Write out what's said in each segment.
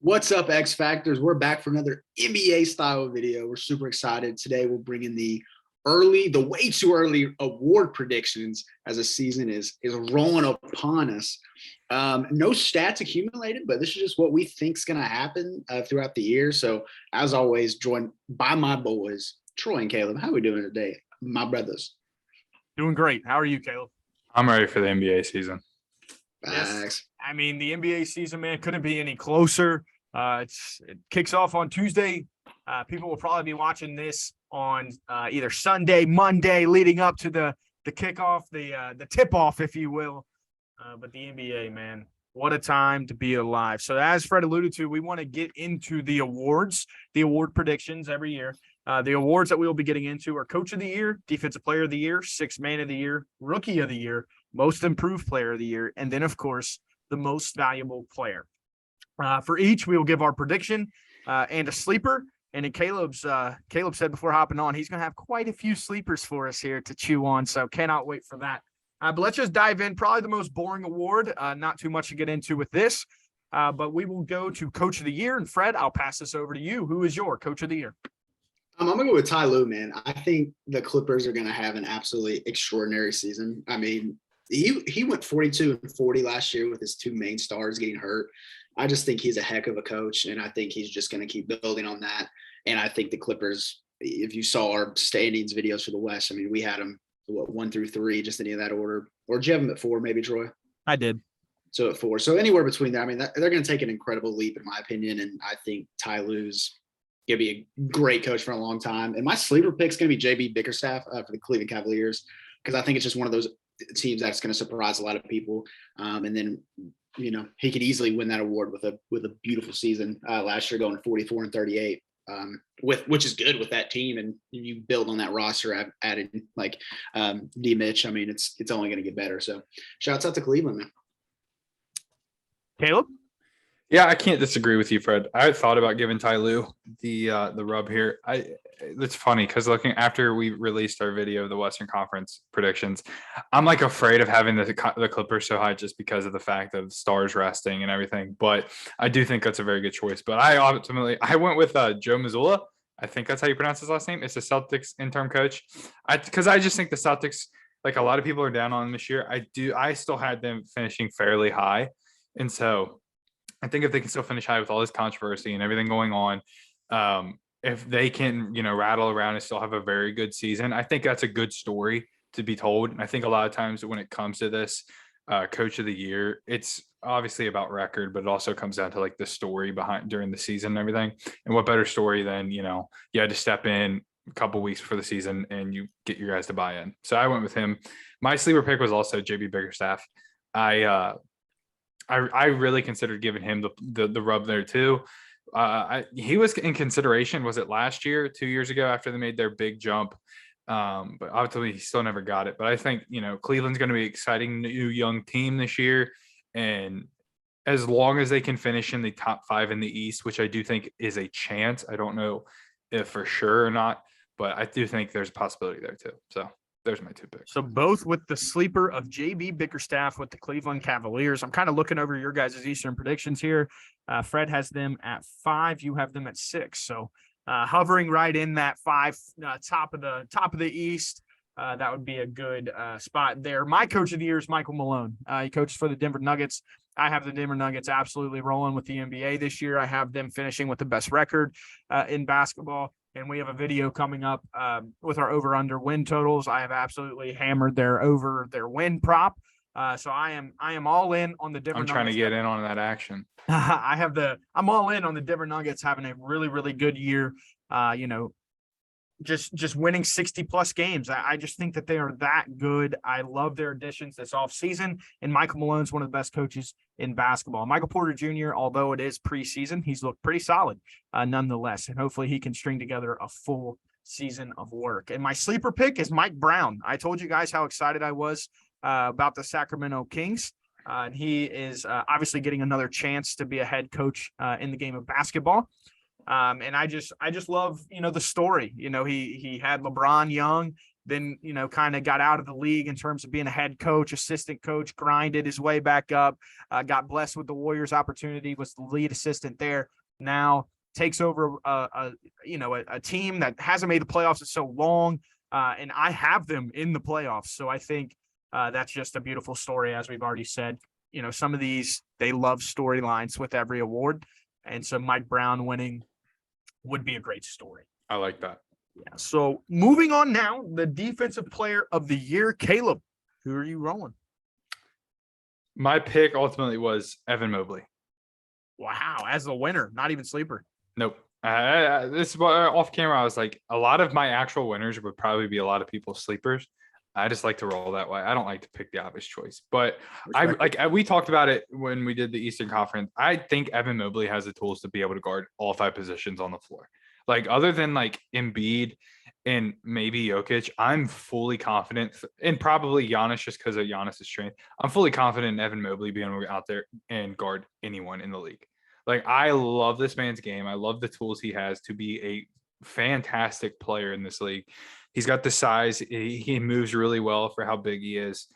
What's up, X Factors? We're back for another NBA style video. We're super excited. Today we'll bring in the way too early award predictions as the season is rolling upon us. No stats accumulated, but this is just what we think is going to happen throughout the year. So as always, joined by my boys, Troy and Caleb. How are we doing today, my brothers? Doing great. How are you, Caleb? I'm ready for the NBA season. Yes. I mean, the NBA season, man, couldn't be any closer. It kicks off on Tuesday. People will probably be watching this on either Sunday, Monday, leading up to the kickoff, the tip-off, if you will. But the NBA, man, what a time to be alive. So as Fred alluded to, we want to get into the awards, the award predictions every year. The awards that we will be getting into are Coach of the Year, Defensive Player of the Year, Sixth Man of the Year, Rookie of the Year, Most Improved Player of the Year, and then, of course, the Most Valuable Player. For each, we will give our prediction and a sleeper. And then Caleb said before hopping on, he's going to have quite a few sleepers for us here to chew on. So cannot wait for that. But let's just dive in. Probably the most boring award. Not too much to get into with this. But we will go to Coach of the Year. And Fred, I'll pass this over to you. Who is your Coach of the Year? I'm going to go with Ty Lue, man. I think the Clippers are going to have an absolutely extraordinary season. I mean, he went 42-40 last year with his two main stars getting hurt. I just think he's a heck of a coach, and I think he's just going to keep building on that. And I think the Clippers, if you saw our standings videos for the West, I mean, we had them 1 through 3, just any of that order. Or did you have them at 4, maybe, Troy? I did. So at 4. So anywhere between there, I mean, they're going to take an incredible leap, in my opinion. And I think Ty Lue's going to be a great coach for a long time. And my sleeper pick is going to be JB Bickerstaff for the Cleveland Cavaliers, because I think it's just one of those teams that's going to surprise a lot of people. And then, you know, he could easily win that award with a beautiful season last year, going 44-38, which is good with that team. And you build on that roster. I've added like D Mitch. I mean, it's only going to get better. So shouts out to Cleveland, man. Caleb? Yeah, I can't disagree with you, Fred. I had thought about giving Ty Lue the rub here. It's funny because looking after we released our video of the Western Conference predictions, I'm like afraid of having the Clippers so high just because of the fact of stars resting and everything. But I do think that's a very good choice. But I went with Joe Mazzulla. I think that's how you pronounce his last name. It's the Celtics interim coach. Because I just think the Celtics, like a lot of people are down on them this year. I still had them finishing fairly high, and so I think if they can still finish high with all this controversy and everything going on, if they can, rattle around and still have a very good season, I think that's a good story to be told. And I think a lot of times when it comes to this Coach of the Year, it's obviously about record, but it also comes down to like the story behind during the season and everything. And what better story than, you had to step in a couple weeks before the season and you get your guys to buy in. So I went with him. My sleeper pick was also JB Bickerstaff. I really considered giving him the rub there too. He was in consideration. Was it last year, 2 years ago, after they made their big jump? But obviously he still never got it. But I think Cleveland's going to be an exciting new young team this year, and as long as they can finish in the top 5 in the East, which I do think is a chance. I don't know if for sure or not, but I do think there's a possibility there too. So there's my 2 picks. So both with the sleeper of JB Bickerstaff with the Cleveland Cavaliers. I'm kind of looking over your guys' Eastern predictions here. Fred has them at 5. You have them at 6. So hovering right in that 5, top of the East. That would be a good spot there. My Coach of the Year is Michael Malone. He coaches for the Denver Nuggets. I have the Denver Nuggets absolutely rolling with the NBA this year. I have them finishing with the best record in basketball. And we have a video coming up with our over/under win totals. I have absolutely hammered their win prop. So I am all in on the Denver Nuggets. I'm trying to get in on that action. I'm all in on the Denver Nuggets having a really, really good year. Just winning 60 plus games. I just think that they are that good. I love their additions this offseason. And Michael Malone's one of the best coaches in basketball. Michael Porter Jr., although it is preseason, he's looked pretty solid nonetheless. And hopefully he can string together a full season of work. And my sleeper pick is Mike Brown. I told you guys how excited I was about the Sacramento Kings. And he is obviously getting another chance to be a head coach in the game of basketball. And I just love, the story. He had LeBron young. then, kind of got out of the league in terms of being a head coach, assistant coach, grinded his way back up, got blessed with the Warriors opportunity, was the lead assistant there. Now takes over a team that hasn't made the playoffs in so long. And I have them in the playoffs. So I think that's just a beautiful story, as we've already said. Some of these, they love storylines with every award. And so Mike Brown winning would be a great story. I like that. Yeah. So moving on now, the defensive player of the year, Caleb, who are you rolling? My pick ultimately was Evan Mobley. Wow. As the winner, not even sleeper. Nope. This is off camera. I was like, a lot of my actual winners would probably be a lot of people's sleepers. I just like to roll that way. I don't like to pick the obvious choice, but we talked about it when we did the Eastern Conference. I think Evan Mobley has the tools to be able to guard all 5 positions on the floor. Like, other than like Embiid and maybe Jokic, I'm fully confident, and probably Giannis just because of Giannis's strength. I'm fully confident in Evan Mobley being able to go out there and guard anyone in the league. Like, I love this man's game. I love the tools he has to be a fantastic player in this league. He's got the size. He moves really well for how big he is.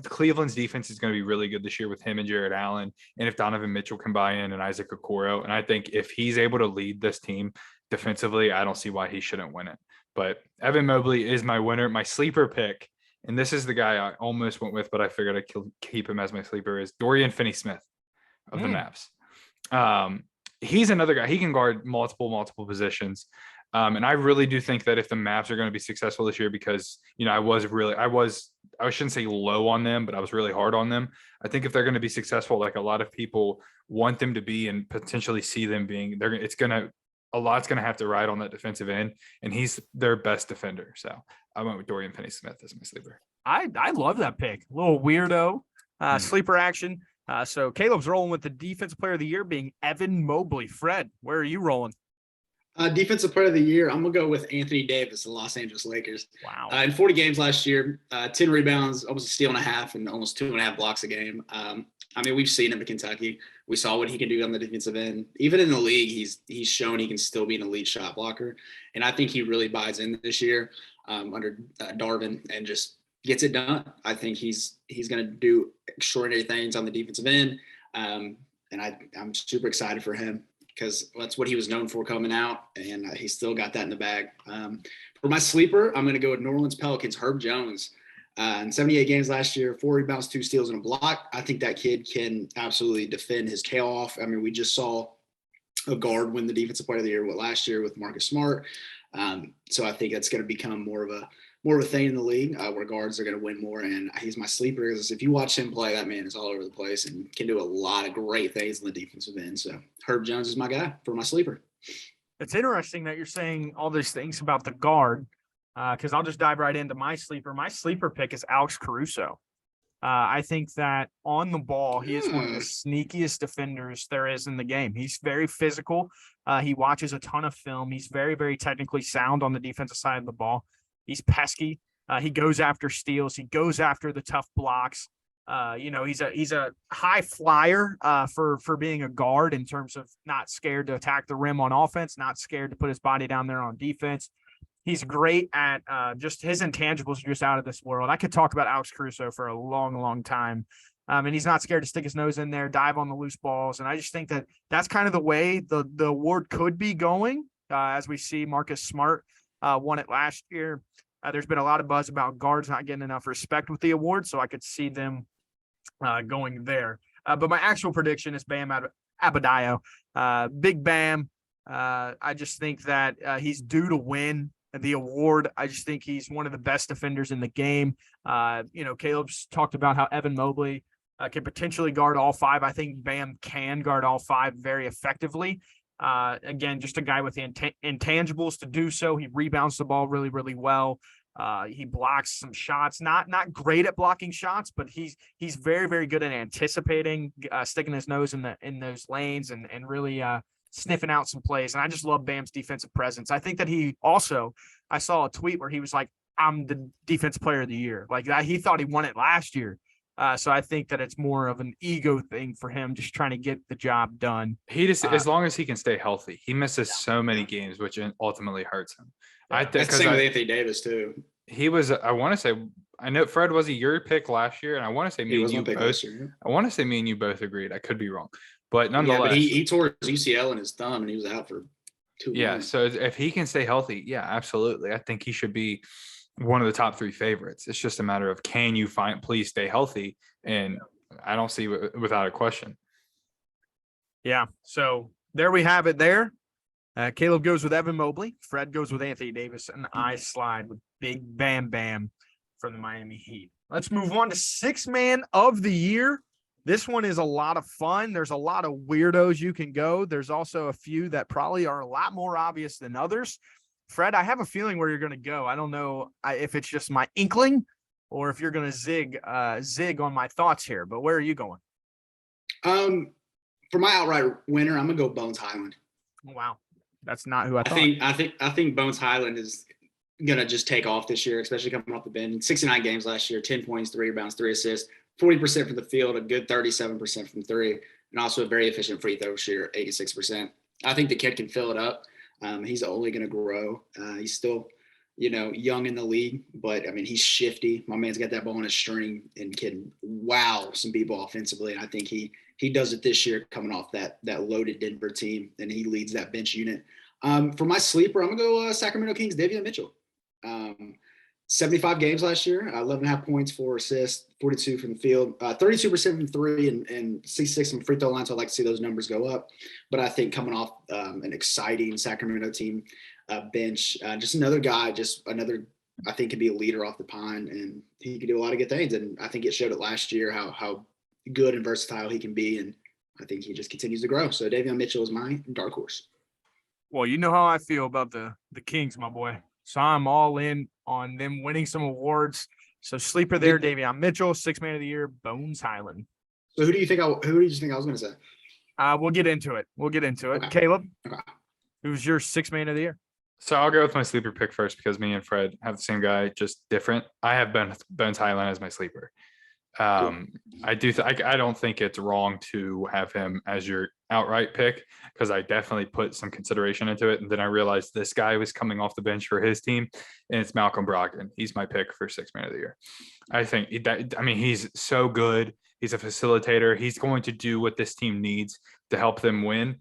Cleveland's defense is going to be really good this year with him and Jared Allen. And if Donovan Mitchell can buy in and Isaac Okoro, and I think if he's able to lead this team defensively, I don't see why he shouldn't win it. But Evan Mobley is my winner. My sleeper pick, and this is the guy I almost went with, but I figured I'd keep him as my sleeper, is Dorian Finney-Smith of the Mavs. He's another guy. He can guard multiple positions. And I really do think that if the Mavs are going to be successful this year, because, I shouldn't say low on them, but I was really hard on them. I think if they're going to be successful, like a lot of people want them to be and potentially see them being, a lot's going to have to ride on that defensive end, and he's their best defender. So I went with Dorian Finney-Smith as my sleeper. I love that pick. A little weirdo sleeper action. So Caleb's rolling with the defensive player of the year being Evan Mobley. Fred, where are you rolling? Defensive player of the year, I'm going to go with Anthony Davis, the Los Angeles Lakers. Wow. In 40 games last year, 10 rebounds, almost a steal and a half, and almost 2.5 blocks a game. We've seen him in Kentucky. We saw what he can do on the defensive end. Even in the league, he's shown he can still be an elite shot blocker. And I think he really buys in this year under Darvin and just gets it done. I think he's going to do extraordinary things on the defensive end. And I'm super excited for him, because that's what he was known for coming out, and he still got that in the bag. For my sleeper, I'm going to go with New Orleans Pelicans, Herb Jones. In 78 games last year, 4 rebounds, 2 steals, and a block. I think that kid can absolutely defend his tail off. We just saw a guard win the defensive player of the year last year with Marcus Smart. So I think that's going to become more of a thing in the league where guards are going to win more. And he's my sleeper, because if you watch him play, that man is all over the place and can do a lot of great things in the defensive end. So Herb Jones is my guy for my sleeper. It's interesting that you're saying all these things about the guard, because I'll just dive right into my sleeper. My sleeper pick is Alex Caruso. I think that on the ball, he is one of the sneakiest defenders there is in the game. He's very physical. He watches a ton of film. He's very, very technically sound on the defensive side of the ball. He's pesky. He goes after steals. He goes after the tough blocks. He's a high flyer for being a guard, in terms of not scared to attack the rim on offense, not scared to put his body down there on defense. He's great at just his intangibles are just out of this world. I could talk about Alex Caruso for a long, long time. And he's not scared to stick his nose in there, dive on the loose balls. And I just think that that's kind of the way the award could be going, as we see Marcus Smart won it last year. There's been a lot of buzz about guards not getting enough respect with the award, so I could see them going there. But my actual prediction is Bam Adebayo. Big Bam. I just think that he's due to win the award. I just think he's one of the best defenders in the game. Caleb's talked about how Evan Mobley can potentially guard all 5. I think Bam can guard all 5 very effectively. Again, just a guy with the intangibles to do so. He rebounds the ball really, really well. He blocks some shots, not great at blocking shots, but he's very, very good at anticipating, sticking his nose in those lanes and really sniffing out some plays. And I just love Bam's defensive presence. I think that I saw a tweet where he was like, I'm the defensive player of the year. Like that, he thought he won it last year. So I think that it's more of an ego thing for him, just trying to get the job done. He just, as long as he can stay healthy, he misses so many Yeah. games, which ultimately hurts him. Yeah. I That's the think same with Anthony Davis too. he was, I want to say, I know Fred was your pick last year, and I want to say He me and was my you pick both. last year. I want to say me and you both agreed. I could be wrong, but Yeah, nonetheless, but he tore his UCL in his thumb and he was out for 2 yeah. months. So if he can stay healthy, yeah, absolutely. I think he should be one of the top 3 favorites. It's just a matter of, can you please stay healthy? And I don't see without a question. Yeah. So there we have it there. Caleb goes with Evan Mobley. Fred goes with Anthony Davis. And I slide with Big Bam Bam from the Miami Heat. Let's move on to 6-man of the year. This one is a lot of fun. There's a lot of weirdos you can go. There's also a few that probably are a lot more obvious than others. Fred, I have a feeling where you're going to go. I don't know if it's just my inkling or if you're going to zig on my thoughts here, but where are you going? For my outright winner, I'm gonna go Bones Highland. Wow. That's not who I thought. I think Bones Highland is gonna just take off this year, especially coming off the bench. 69 games last year, 10 points, 3 rebounds, 3 assists, 40% from the field, a good 37% from 3, and also a very efficient free throw shooter, 86%. I think the kid can fill it up. He's only gonna grow. He's still, young in the league, but I mean, he's shifty. My man's got that ball on a string and can wow some people offensively. And I think he does it this year, coming off that loaded Denver team, and he leads that bench unit. For my sleeper, I'm gonna go Sacramento Kings, Davion Mitchell. 75 games last year, 11.5 points, 4 assists, 42 from the field, 32% from 3, and 66 from free throw line. So I'd like to see those numbers go up. But I think coming off an exciting Sacramento team bench, just another guy, I think could be a leader off the pine, and he could do a lot of good things. And I think it showed it last year how good and versatile he can be. And I think he just continues to grow. So Davion Mitchell is my dark horse. Well, you know how I feel about the Kings, my boy. So I'm all in on them winning some awards. So sleeper there, Davion Mitchell, 6-man of the year, Bones Highland. So who do you think I was going to say? We'll get into it. Okay. Caleb, Okay. Who's your 6-man of the year? So I'll go with my sleeper pick first because me and Fred have the same guy, just different. I have Bones Highland as my sleeper. I don't think it's wrong to have him as your outright pick, because I definitely put some consideration into it. And then I realized this guy was coming off the bench for his team, and it's Malcolm Brogdon. He's my pick for 6-man of the year. I think he's so good. He's a facilitator. He's going to do what this team needs to help them win.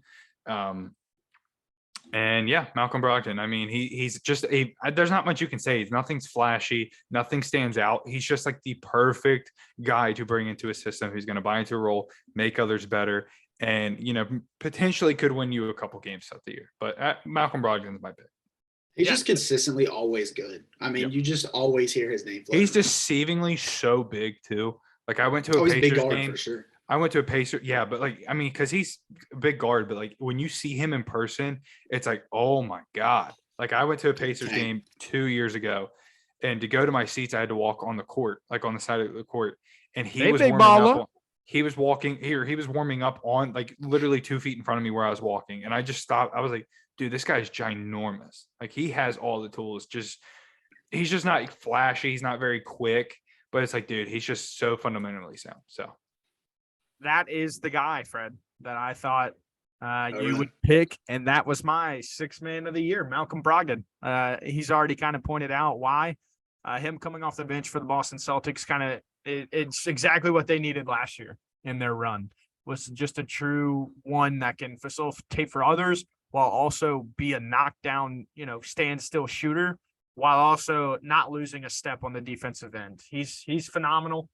And yeah, Malcolm Brogdon. I mean, he's just there's not much you can say. Nothing's flashy. Nothing stands out. He's just like the perfect guy to bring into a system who's going to buy into a role, make others better, and, potentially could win you a couple games throughout the year. But Malcolm Brogdon is my pick. He's just consistently always good. I mean, You just always hear his name. He's deceivingly so big too. Like I went to a Pacers big guard game. for sure. I went to a Pacer. Yeah, but because he's a big guard, but when you see him in person, it's like, oh my God. Like I went to a Pacers game 2 years ago, and to go to my seats, I had to walk on the court, like on the side of the court. And he was warming up. He was warming up on literally 2 feet in front of me where I was walking. And I just stopped. I was like, dude, this guy's ginormous. Like he has all the tools. He's just not flashy. He's not very quick, but it's like, dude, he's just so fundamentally sound. So. That is the guy, Fred, that I thought you would pick, and that was my 6-man of the year, Malcolm Brogdon. He's already kind of pointed out why. Him coming off the bench for the Boston Celtics, it's exactly what they needed last year in their run. Was just a true one that can facilitate for others while also be a knockdown, standstill shooter, while also not losing a step on the defensive end. He's phenomenal.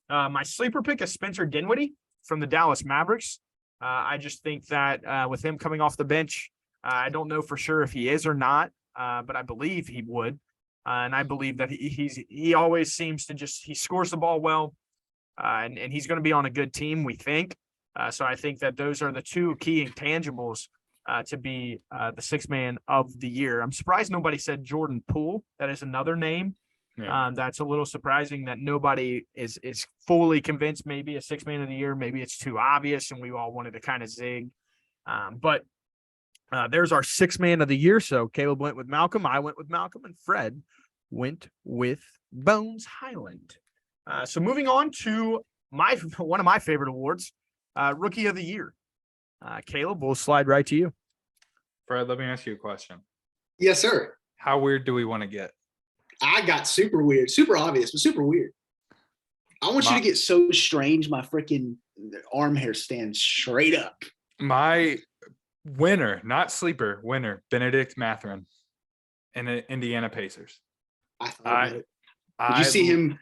My sleeper pick is Spencer Dinwiddie from the Dallas Mavericks. I just think that with him coming off the bench, I don't know for sure if he is or not, but I believe he would. And I believe that he always seems to he scores the ball well, and he's going to be on a good team, we think. So I think that those are the 2 key intangibles to be the 6-man of the year. I'm surprised nobody said Jordan Poole. That is another name. Yeah. That's a little surprising that nobody is fully convinced maybe a 6-man of the year. Maybe it's too obvious and we all wanted to kind of zig. But there's our 6-man of the year. So Caleb went with Malcolm. I went with Malcolm, and Fred went with Bones Highland. So moving on to one of my favorite awards, Rookie of the Year. Caleb, we'll slide right to you. Fred, let me ask you a question. Yes, sir. How weird do we want to get? I got super weird, super obvious, but super weird. I want you to get so strange, my freaking arm hair stands straight up. My winner, not sleeper, winner, Benedict Mathurin in the Indiana Pacers. I thought about it. Did you see him?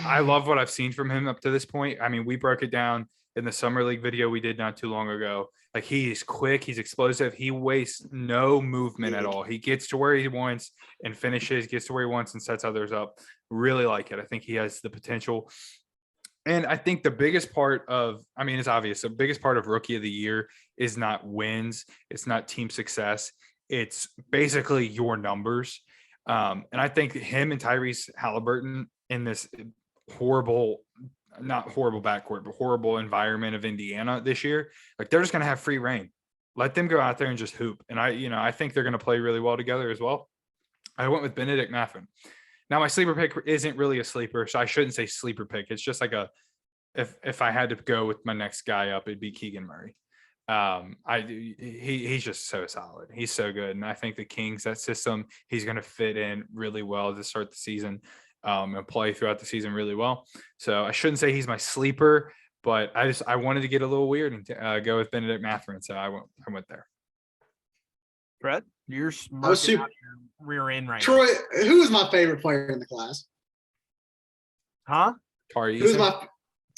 I love what I've seen from him up to this point. I mean, we broke it down in the summer league video we did not too long ago. Like, he's quick, he's explosive, he wastes no movement at all. He gets to where he wants and finishes, gets to where he wants and sets others up. Really like it. I think he has the potential. And I think the biggest part of, I mean, it's obvious, the biggest part of Rookie of the Year is not wins, it's not team success, it's basically your numbers. And I think him and Tyrese Halliburton in this horrible, not horrible backcourt, but horrible environment of Indiana this year, like, they're just going to have free reign. Let them go out there and just hoop. And I think they're going to play really well together as well. I went with Benedict Mathurin. Now, my sleeper pick isn't really a sleeper, so I shouldn't say sleeper pick. It's just like if I had to go with my next guy up, it'd be Keegan Murray. He's just so solid. He's so good. And I think the Kings, that system, he's going to fit in really well to start the season. And play throughout the season really well. So I shouldn't say he's my sleeper, but I wanted to get a little weird and go with Benedict Mathurin. So I went there. Fred, you're smirking out your rear end right Troy, now. who is my favorite player in the class? Huh? Tari Who's my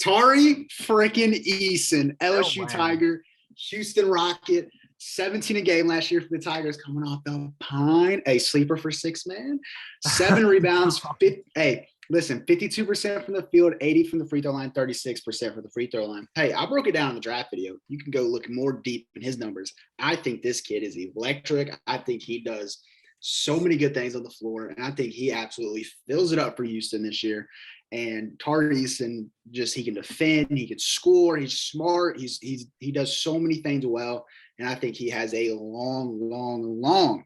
Tari freaking Eason, LSU man. Tiger, Houston Rocket, 17 a game last year for the Tigers, coming off the pine. A sleeper for 6 man, 7 rebounds. 52% from the field, 80 from the free throw line, 36% from the free throw line. Hey, I broke it down in the draft video. You can go look more deep in his numbers. I think this kid is electric. I think he does so many good things on the floor, and I think he absolutely fills it up for Houston this year. And Tari Eason, just, he can defend, he can score, he's smart, he does so many things well. And I think he has a long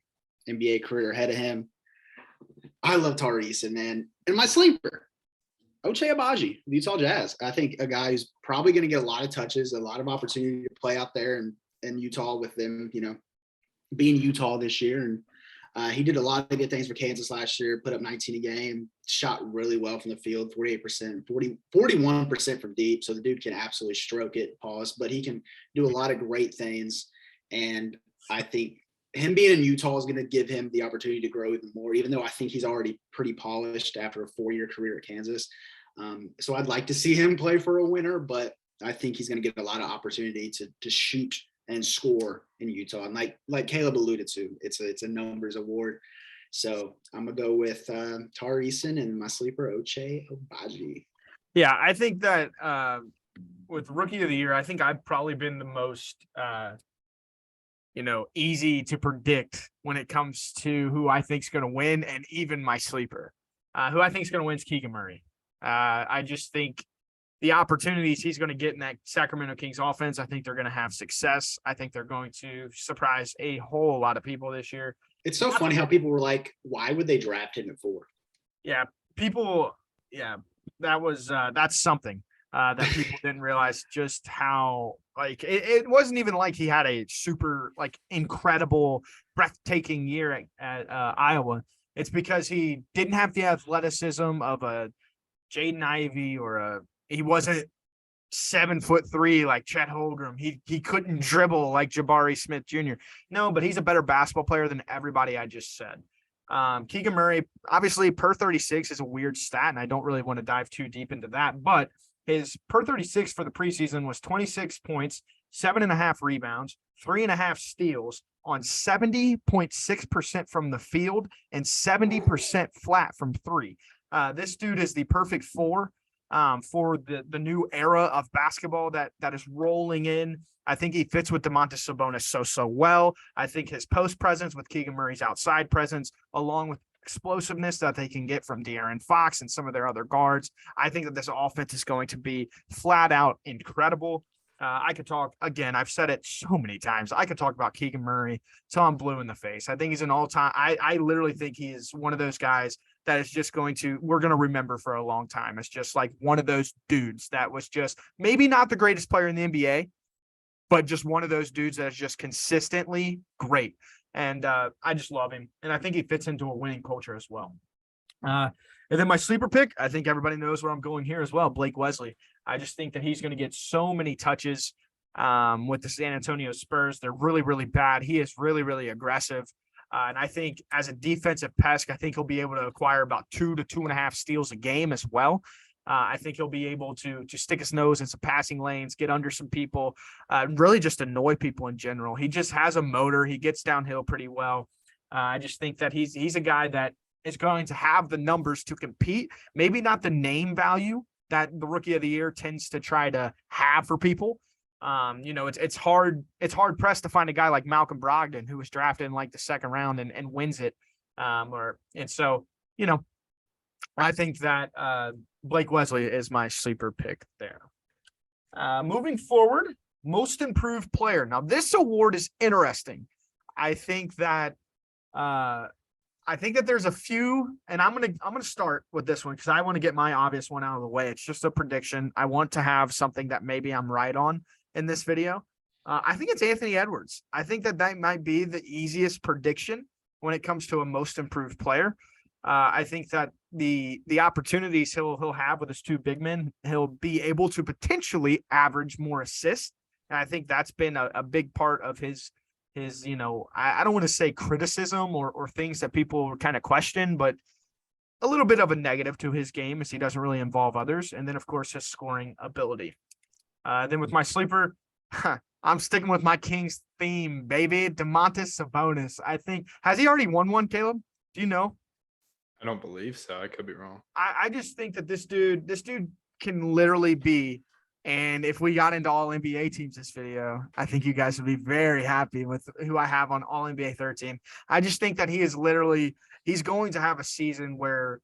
NBA career ahead of him. I love Tari Eason, man. And my sleeper, Ochai Agbaji, the Utah Jazz. I think a guy who's probably going to get a lot of touches, a lot of opportunity to play out there in Utah with them, being Utah this year. And he did a lot of good things for Kansas last year, put up 19 a game, shot really well from the field, 48%, 41% from deep. So the dude can absolutely stroke it, but he can do a lot of great things. And I think him being in Utah is going to give him the opportunity to grow even more, even though I think he's already pretty polished after a 4-year career at Kansas. So I'd like to see him play for a winner, but I think he's going to get a lot of opportunity to shoot and score in Utah. And like Caleb alluded to, it's a numbers award. So I'm going to go with Tari Eason and my sleeper, Ochai Agbaji. Yeah, I think that with Rookie of the Year, I think I've probably been the most easy to predict when it comes to who I think is going to win, and even my sleeper. Who I think is going to win is Keegan Murray. I just think the opportunities he's going to get in that Sacramento Kings offense, I think they're going to have success. I think they're going to surprise a whole lot of people this year. It's so funny how people were like, why would they draft him at 4? Yeah, that's something that people didn't realize just how, like, it wasn't even like he had a super, like, incredible, breathtaking year at Iowa. It's because he didn't have the athleticism of a Jaden Ivey he wasn't 7'3" like Chet Holmgren. He couldn't dribble like Jabari Smith Jr. No, but he's a better basketball player than everybody I just said. Keegan Murray, obviously, per 36 is a weird stat, and I don't really want to dive too deep into that, but his per 36 for the preseason was 26 points, 7.5 rebounds, 3.5 steals on 70.6% from the field and 70% flat from 3. This dude is the perfect 4 for the new era of basketball that is rolling in. I think he fits with Domantas Sabonis so well. I think his post presence with Keegan Murray's outside presence, along with explosiveness that they can get from De'Aaron Fox and some of their other guards, I think that this offense is going to be flat out incredible. I could talk, again, I've said it so many times, I could talk about Keegan Murray till I'm blue in the face. I think he's an all-time, I literally think he is one of those guys that is just we're going to remember for a long time. It's just like one of those dudes that was just maybe not the greatest player in the NBA, but just one of those dudes that is just consistently great. And I just love him. And I think he fits into a winning culture as well. And then my sleeper pick, I think everybody knows where I'm going here as well, Blake Wesley. I just think that he's going to get so many touches with the San Antonio Spurs. They're really, really bad. He is really, really aggressive. And I think as a defensive pest, I think he'll be able to acquire about 2 to 2.5 steals a game as well. I think he'll be able to stick his nose in some passing lanes, get under some people, really just annoy people in general. He just has a motor. He gets downhill pretty well. I just think that he's a guy that is going to have the numbers to compete, maybe not the name value that the rookie of the year tends to try to have for people. It's hard pressed to find a guy like Malcolm Brogdon who was drafted in like the second round and wins it. So I think that Blake Wesley is my sleeper pick there. Moving forward, most improved player. Now this award is interesting. I think that there's a few, and I'm gonna start with this one because I want to get my obvious one out of the way. It's just a prediction. I want to have something that maybe I'm right on in this video. I think it's Anthony Edwards. I think that might be the easiest prediction when it comes to a most improved player. I think that the opportunities he'll have with his two big men, he'll be able to potentially average more assists. And I think that's been a big part of his, I don't want to say criticism or things that people kind of question, but a little bit of a negative to his game as he doesn't really involve others. And then, of course, his scoring ability. Then with my sleeper, I'm sticking with my Kings theme, baby. Domantas Sabonis. I think, has he already won one, Caleb? Do you know? I don't believe so. I could be wrong. I just think that this dude can literally be, and if we got into all NBA teams this video, I think you guys would be very happy with who I have on all NBA 13. I just think that he's going to have a season where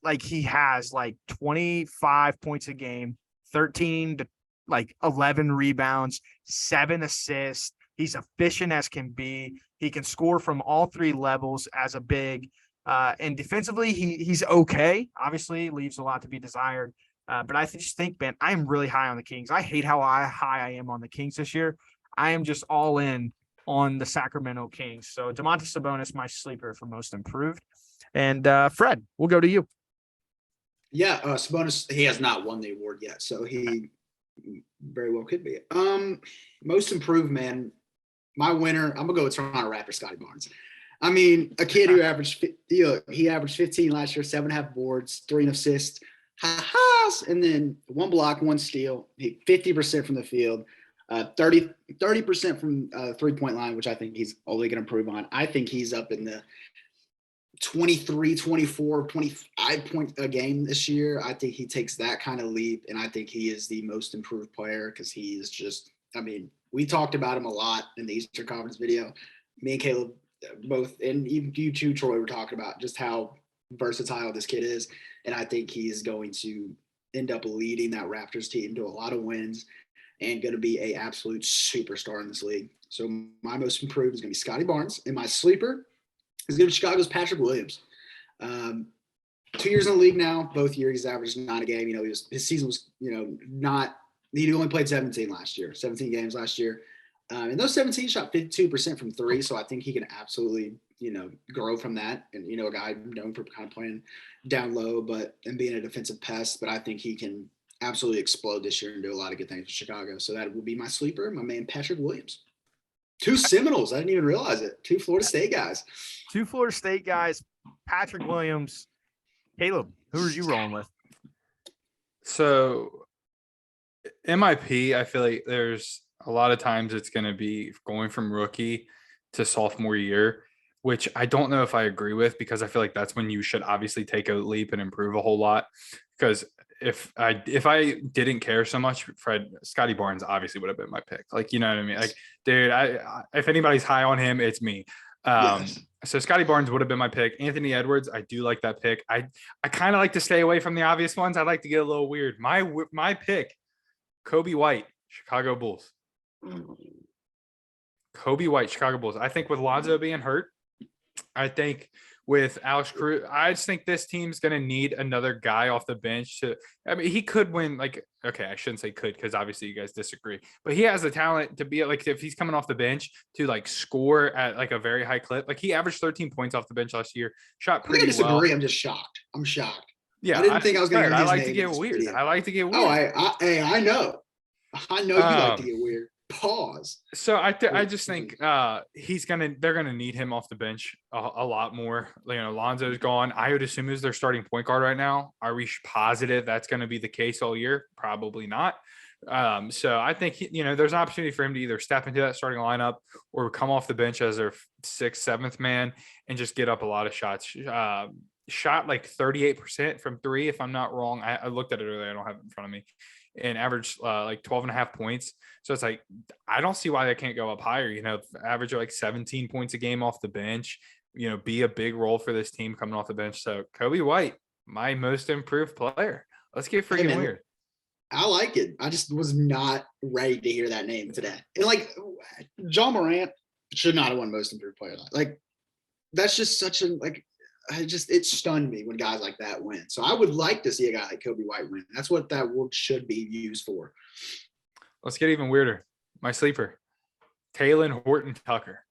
like he has like 25 points a game, 13 to like 11 rebounds, 7 assists. He's efficient as can be. He can score from all 3 levels as a big. And defensively, he's okay. Obviously, leaves a lot to be desired. But I just think, man, I'm really high on the Kings. I hate how high I am on the Kings this year. I am just all in on the Sacramento Kings. So Domantas Sabonis, my sleeper for most improved. And Fred, we'll go to you. Yeah, Sabonis, he has not won the award yet, so he very well could be. Most improved, man. My winner, I'm gonna go with Toronto Raptors, Scotty Barnes. I mean, a kid who averaged 15 last year, 7.5 boards, 3 assists, and then 1 block, 1 steal, 50% from the field, 30% from 3-point line, which I think he's only going to improve on. I think he's up in the 23, 24, 25 point a game this year. I think he takes that kind of leap, and I think he is the most improved player because he is just, I mean, we talked about him a lot in the Eastern Conference video. Me and Caleb both, and even you too, Troy, were talking about just how versatile this kid is, and I think he's going to end up leading that Raptors team to a lot of wins and going to be an absolute superstar in this league. So my most improved is going to be Scotty Barnes, and my sleeper is going to be Chicago's Patrick Williams. 2 years in the league now, both years he's averaged 9 a game. You know, his season was, not – he only played 17 games last year. And those 17 shot 52% from 3, so I think he can absolutely, grow from that. And, a guy known for kind of playing down low and being a defensive pest, but I think he can absolutely explode this year and do a lot of good things for Chicago. So that will be my sleeper, my man Patrick Williams. 2 Seminoles. I didn't even realize it. 2 Florida State guys. 2 Florida State guys, Patrick Williams. Caleb, who are you rolling with? So MIP, I feel like there's a lot of times it's going to be going from rookie to sophomore year, which I don't know if I agree with, because I feel like that's when you should obviously take a leap and improve a whole lot. Because if I didn't care so much, Scotty Barnes obviously would have been my pick. Like, you know what I mean? Like, dude, if anybody's high on him, it's me. Yes. So Scotty Barnes would have been my pick. Anthony Edwards, I do like that pick. I kind of like to stay away from the obvious ones. I'd like to get a little weird. My pick, Kobe White, Chicago Bulls. Kobe White, Chicago Bulls. I think with Lonzo being hurt, I think with Alex Cruz. I just think this team's going to need another guy off the bench to, I mean, he could win okay, I shouldn't say could, because obviously you guys disagree, but he has the talent to be like, if he's coming off the bench to like score at like a very high clip, like he averaged 13 points off the bench last year, shot I'm gonna pretty well. disagree. I'm just shocked. I'm shocked. Yeah. I didn't think I was going to. I like to get weird. I like to get weird. Oh, I know. I know you like to get weird. Pause. So I just think they're gonna need him off the bench a lot more. You know, Lonzo's gone. I would assume is their starting point guard right now. Are we positive that's going to be the case all year? Probably not. So I think there's an opportunity for him to either step into that starting lineup or come off the bench as their 6th, 7th man and just get up a lot of shots. Shot like 38% from 3, if I'm not wrong. I looked at it earlier. I don't have it in front of me. And averaged like 12.5 points. So it's like, I don't see why they can't go up higher, average like 17 points a game off the bench, be a big role for this team coming off the bench. So Coby White, my most improved player. Let's get freaking weird. I like it. I just was not ready to hear that name today. And like John Morant should not have won most improved player. Like that's just such a, it stunned me when guys like that win. So I would like to see a guy like Coby White win. That's what that award should be used for. Let's get even weirder. My sleeper, Talen Horton-Tucker.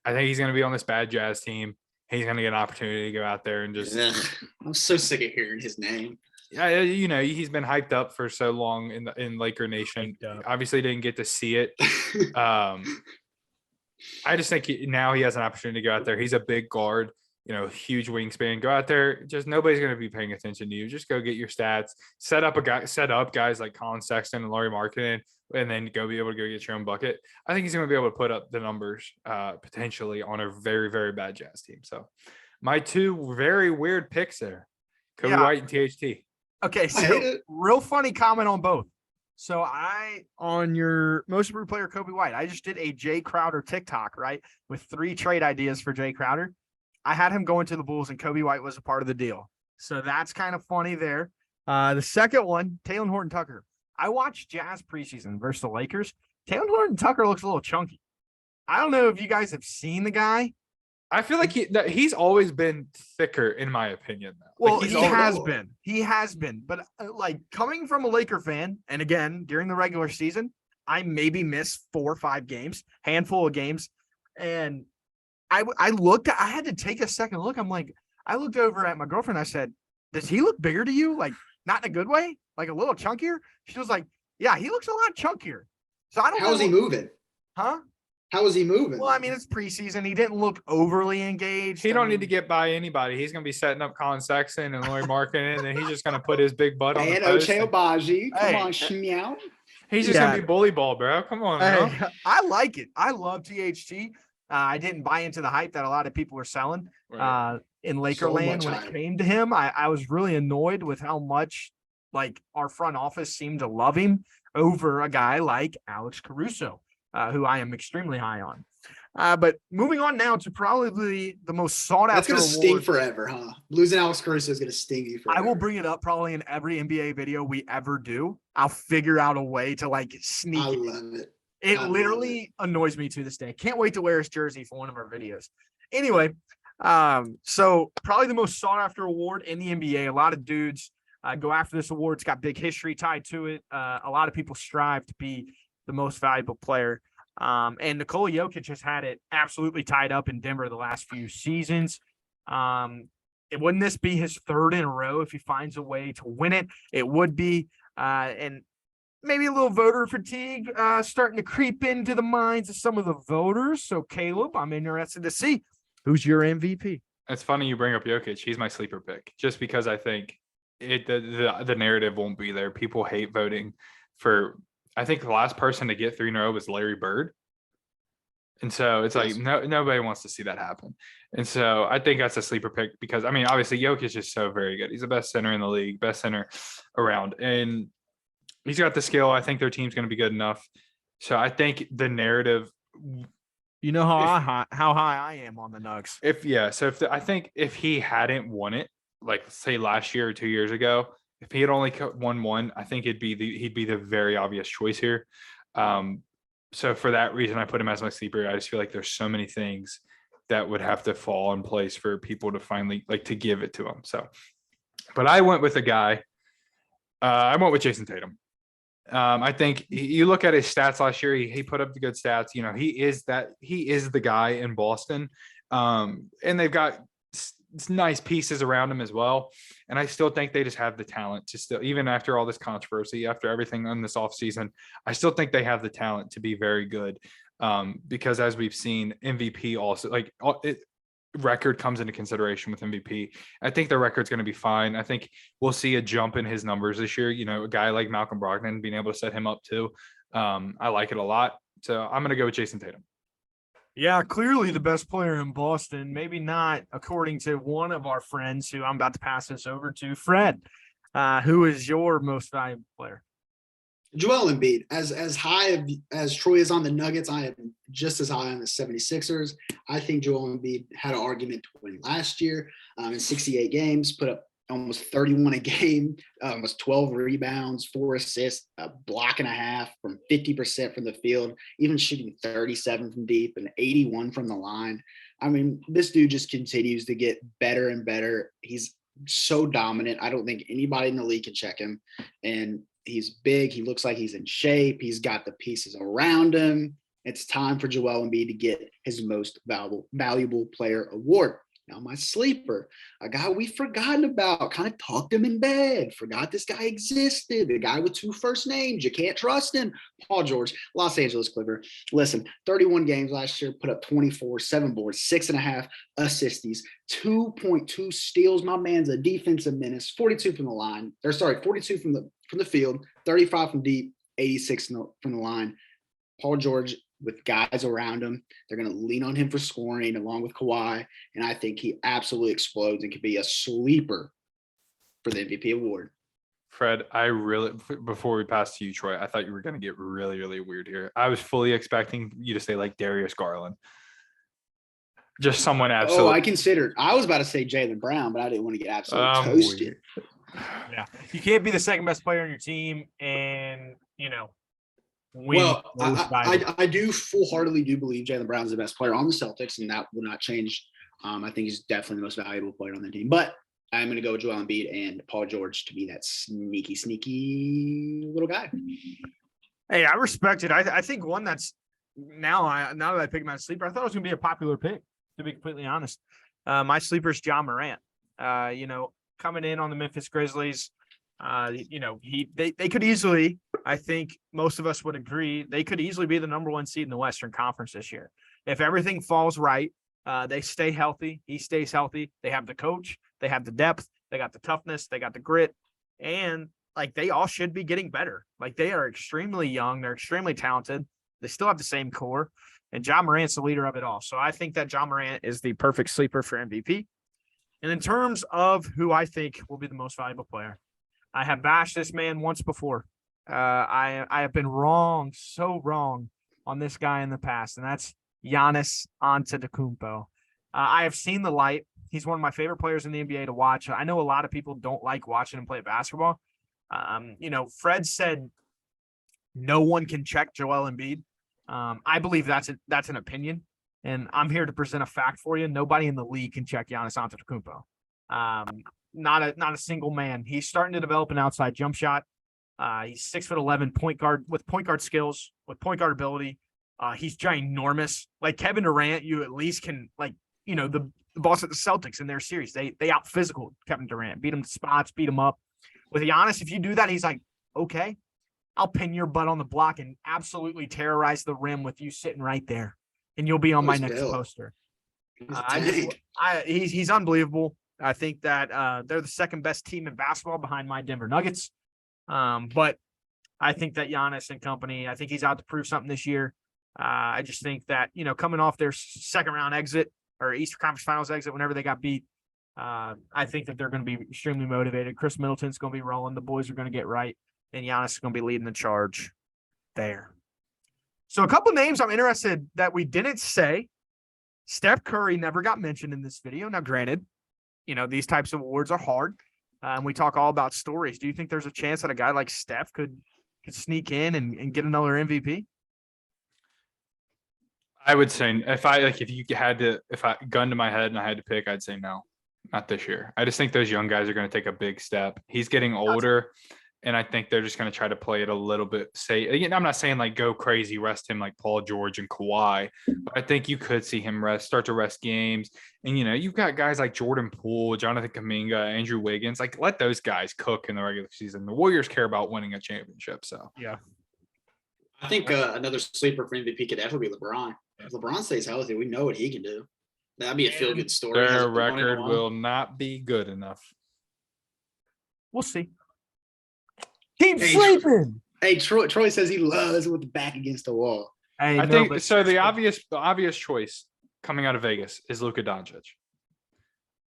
I think he's going to be on this bad Jazz team. He's going to get an opportunity to go out there and just. I'm so sick of hearing his name. Yeah, he's been hyped up for so long in Laker Nation. Obviously, didn't get to see it. I just think now he has an opportunity to go out there. He's a big guard. Huge wingspan. Go out there. Just nobody's going to be paying attention to you. Just go get your stats. Set up guys like Colin Sexton and Lauri Markkanen, and then be able to go get your own bucket. I think he's going to be able to put up the numbers potentially on a very, very bad Jazz team. So my 2 very weird picks there, Coby White and THT. Okay, so real funny comment on both. So on your most improved player, Coby White, I just did a Jay Crowder TikTok, right, with 3 trade ideas for Jay Crowder. I had him going to the Bulls, and Coby White was a part of the deal. So that's kind of funny there. The second one, Talen Horton-Tucker. I watched Jazz preseason versus the Lakers. Talen Horton-Tucker looks a little chunky. I don't know if you guys have seen the guy. I feel like he's always been thicker, in my opinion. Though. Well, he has been. But coming from a Laker fan, and again, during the regular season, I maybe missed 4 or 5 games, handful of games. And I looked, I had to take a second look. I looked over at my girlfriend. I said, does he look bigger to you? Like, not in a good way? Like a little chunkier? She was like, yeah, he looks a lot chunkier. So I don't know. How's he moving? Huh? How is he moving? Well, I mean, it's preseason. He didn't look overly engaged. He don't need to get by anybody. He's going to be setting up Colin Sexton and Lauri Markkanen, and then he's just going to put his big butt on the post. And Ochai Agbaji. Come on, Shmeow. He's just going to be bully ball, bro. Come on, bro. I like it. I love THT. I didn't buy into the hype that a lot of people were selling in Lakerland when it came to him. I was really annoyed with how much our front office seemed to love him over a guy like Alex Caruso, who I am extremely high on. But moving on now to probably the most sought after. That's going to sting forever, huh? Losing Alex Caruso is going to sting you forever. I will bring it up probably in every NBA video we ever do. I'll figure out a way to sneak it. I love it. It literally annoys me to this day. Can't wait to wear his jersey for one of our videos. Anyway, so probably the most sought after award in the NBA. A lot of dudes go after this award. It's got big history tied to it. A lot of people strive to be the most valuable player. And Nikola Jokic has had it absolutely tied up in Denver the last few seasons. Wouldn't this be his 3rd in a row if he finds a way to win it? It would be. And maybe a little voter fatigue starting to creep into the minds of some of the voters. So, Caleb, I'm interested to see who's your MVP. It's funny you bring up Jokic. He's my sleeper pick just because I think the narrative won't be there. People hate voting for – I think the last person to get 3 in a row was Larry Bird. And so it's nobody wants to see that happen. And so I think that's a sleeper pick because, I mean, obviously Jokic is so very good. He's the best center in the league, best center around. And – he's got the skill. I think their team's going to be good enough. So I think the narrative. You know how high I am on the Nugs. I think if he hadn't won it, like say last year or 2 years ago, if he had only won 1, I think he'd be the very obvious choice here. So for that reason, I put him as my sleeper. I just feel like there's so many things that would have to fall in place for people to finally like to give it to him. So, but I went with a guy. I went with Jason Tatum. I think you look at his stats last year, he put up the good stats. You know, he is the guy in Boston. And they've got nice pieces around him as well. And I still think they just have the talent to still, even after all this controversy, after everything on this offseason, I still think they have the talent to be very good. Because as we've seen, MVP also record comes into consideration with MVP. I think the record's going to be fine. I think we'll see a jump in his numbers this year. You know, a guy like Malcolm Brogdon being able to set him up too. I like it a lot. So I'm going to go with Jason Tatum. Yeah, clearly the best player in Boston. Maybe not according to one of our friends who I'm about to pass this over to. Fred, who is your most valuable player? Joel Embiid. As high as Troy is on the Nuggets, I am just as high on the 76ers. I think Joel Embiid had an argument to win last year in 68 games, put up almost 31 a game, almost 12 rebounds, 4 assists, a block and a half from 50% from the field, even shooting 37 from deep and 81 from the line. I mean, this dude just continues to get better and better. He's so dominant. I don't think anybody in the league can check him. And he's big. He looks like he's in shape. He's got the pieces around him. It's time for Joel Embiid to get his most valuable player award. Now, my sleeper, a guy we've forgotten about, kind of tucked him in bed, forgot this guy existed, the guy with 2 first names. You can't trust him. Paul George, Los Angeles Clipper. Listen, 31 games last year, put up 24, 7 boards, 6.5 assists, 2.2 steals. My man's a defensive menace, 42 from the line. 42 from the field, 35 from deep, 86 from the line. Paul George, with guys around him, they're going to lean on him for scoring along with Kawhi. And I think he absolutely explodes and could be a sleeper for the MVP award. Fred, before we pass to you, Troy, I thought you were going to get really, really weird here. I was fully expecting you to say like Darius Garland. Just someone absolutely. I was about to say Jaylen Brown, but I didn't want to get absolutely toasted. Yeah. You can't be the second best player on your team and, you know, well, I do full-heartedly believe Jaylen Brown's the best player on the Celtics, and that will not change. I think he's definitely the most valuable player on the team. But I'm going to go with Joel Embiid and Paul George to be that sneaky little guy. Hey, I respect it. I think one that's now that I picked him as sleeper, I thought it was going to be a popular pick, to be completely honest. My sleeper is Ja Morant. You know, coming in on the Memphis Grizzlies. You know, they could easily, I think most of us would agree, they could easily be the number 1 seed in the Western Conference this year. If everything falls right, they stay healthy, he stays healthy, they have the coach, they have the depth, they got the toughness, they got the grit, and like they all should be getting better. Like they are extremely young, they're extremely talented, they still have the same core, and Ja Morant's the leader of it all. So I think that Ja Morant is the perfect sleeper for MVP. And in terms of who I think will be the most valuable player, I have bashed this man once before. I have been wrong, so wrong on this guy in the past, and that's Giannis Antetokounmpo. I have seen the light. He's one of my favorite players in the NBA to watch. I know a lot of people don't like watching him play basketball. You know, Fred said no one can check Joel Embiid. I believe that's an opinion, and I'm here to present a fact for you. Nobody in the league can check Giannis Antetokounmpo. Not a single man. He's starting to develop an outside jump shot. He's 6'11", point guard with point guard skills, with point guard ability. He's ginormous. Like Kevin Durant, you at least can the boss at the Celtics in their series. They out physical Kevin Durant, beat him to spots, beat him up. With Giannis, if you do that, he's like, okay, I'll pin your butt on the block and absolutely terrorize the rim with you sitting right there, and you'll be on my next poster. He's unbelievable. I think that they're the second best team in basketball behind my Denver Nuggets. But I think that Giannis and company, I think he's out to prove something this year. I just think that, coming off their second round exit or Eastern Conference Finals exit, whenever they got beat, I think that they're going to be extremely motivated. Chris Middleton's going to be rolling. The boys are going to get right. And Giannis is going to be leading the charge there. So a couple names I'm interested that we didn't say. Steph Curry never got mentioned in this video. Now, granted, these types of awards are hard. And we talk all about stories. Do you think there's a chance that a guy like Steph could sneak in and get another MVP? I would say if I gun to my head and I had to pick, I'd say no, not this year. I just think those young guys are going to take a big step. He's getting older, and I think they're just going to try to play it a little bit. Again, I'm not saying like go crazy, rest him like Paul George and Kawhi, but I think you could see him start to rest games. And you've got guys like Jordan Poole, Jonathan Kuminga, Andrew Wiggins. Like, let those guys cook in the regular season. The Warriors care about winning a championship. So Yeah. I think another sleeper for MVP could definitely be LeBron. If LeBron stays healthy, we know what he can do. That'd be a feel good story. their Hasn't won in a record while. will not be good enough. We'll see. Keep Hey, sleeping. Hey, Troy says he loves it with the back against the wall. Hey, I no, think but so. The seriously, obvious choice coming out of Vegas is Luka Doncic.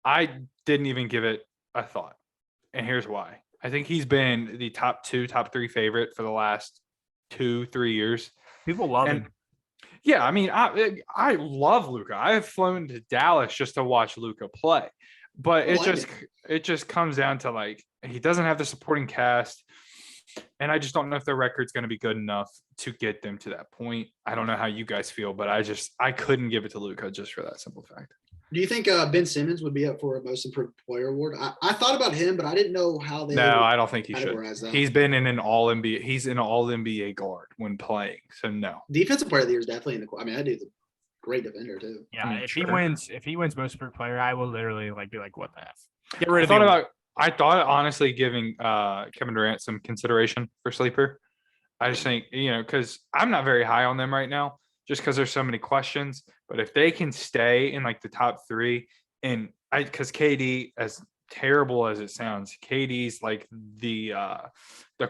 I didn't even give it a thought, and here's why. I think he's been the top 3 favorite for the last 2-3 years. people love And him. yeah, I mean, I love Luka. I have flown to Dallas just to watch Luka play, but I like it just comes down to like he doesn't have the supporting cast, and I just don't know if their record's going to be good enough to get them to that point. I don't know how you guys feel, but I couldn't give it to Luka just for that simple fact. Do you think Ben Simmons would be up for a Most Improved Player award? I thought about him, but I didn't know how they. No, would I don't think he should. categorize that. He's been in an all NBA. He's an all NBA guard when playing. So no. Defensive Player of the Year is definitely in the. I mean, that dude's a great defender too. Yeah, if sure. he wins most improved player, I will literally be like, what the F? Get rid I of the award. thought honestly giving Kevin Durant some consideration for sleeper. I just think, because I'm not very high on them right now, just because there's so many questions. But if they can stay in like the top 3, and because KD, as terrible as it sounds, KD's like the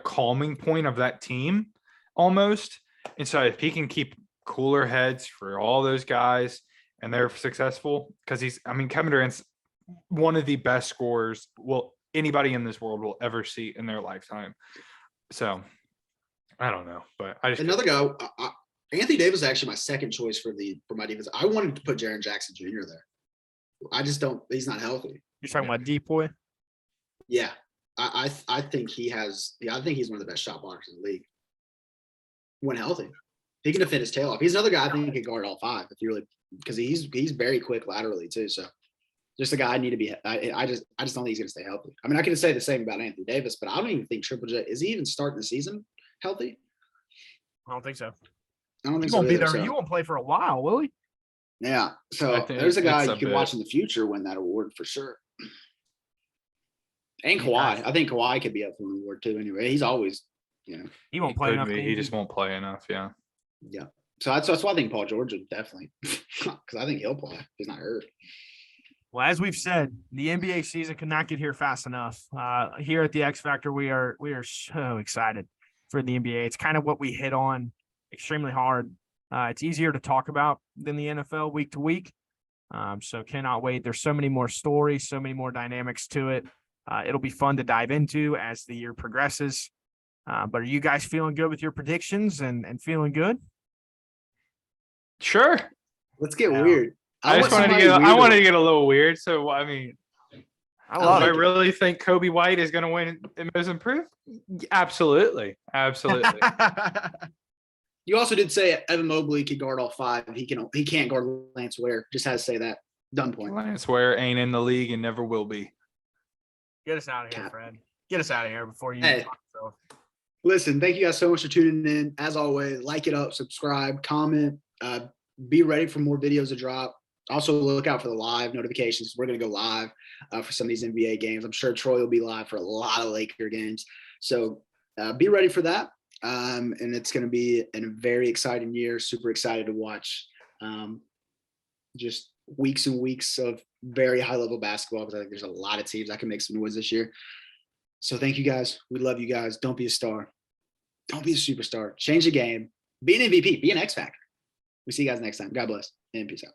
calming point of that team almost. And so if he can keep cooler heads for all those guys and they're successful, because Kevin Durant's one of the best scorers anybody in this world will ever see in their lifetime. So I don't know, but I just Another guy, Anthony Davis is actually my second choice for my defense. I wanted to put Jaren Jackson Jr. there. I just don't. He's not healthy. You're talking about Depoy? Yeah, I think he has. Yeah, I think he's one of the best shot blockers in the league when healthy. He can defend his tail off. He's another guy I think can guard all 5 if you really, because he's very quick laterally too. So just a guy I need to be. I just don't think he's going to stay healthy. I mean, I can say the same about Anthony Davis, but I don't even think Triple J is he even starting the season healthy. I don't think so. I don't think He so won't be either, there. so. He won't play for a while, will he? Yeah. I So think there's a guy it's you a can bit. watch in the future win that award for sure. And He Kawhi. has. I think Kawhi could be up for an award too anyway. He's always, He won't play could enough. be. He games. just won't play enough. Yeah. yeah. So that's why I think Paul George would definitely, because I think he'll play. He's not hurt. Well, as we've said, the NBA season could not get here fast enough. Here at the X Factor, we are so excited for the NBA. It's kind of what we hit on extremely hard. It's easier to talk about than the NFL week to week. So cannot wait. There's so many more stories, so many more dynamics to it. It'll be fun to dive into as the year progresses. But are you guys feeling good with your predictions and feeling good? Sure. Let's get Yeah. weird. I want wanted somebody to weirder. get a little weird. So I mean, I do love I it. really think Kobe White is going to win Most Improved? Absolutely. You also did say Evan Mobley could guard all 5. He can't guard Lance Ware. Just had to say that. Done point. Lance Ware ain't in the league and never will be. Get us out of here, Cap. Fred. Get us out of here before you. Hey. Listen, thank you guys so much for tuning in. As always, like it up, subscribe, comment. Be ready for more videos to drop. Also, look out for the live notifications. We're going to go live for some of these NBA games. I'm sure Troy will be live for a lot of Laker games. So be ready for that. And it's going to be a very exciting year. Super excited to watch just weeks and weeks of very high-level basketball, because I think there's a lot of teams that can make some noise this year. So thank you guys. We love you guys. Don't be a star. Don't be a superstar. Change the game. Be an MVP. Be an X Factor. We see you guys next time. God bless and peace out.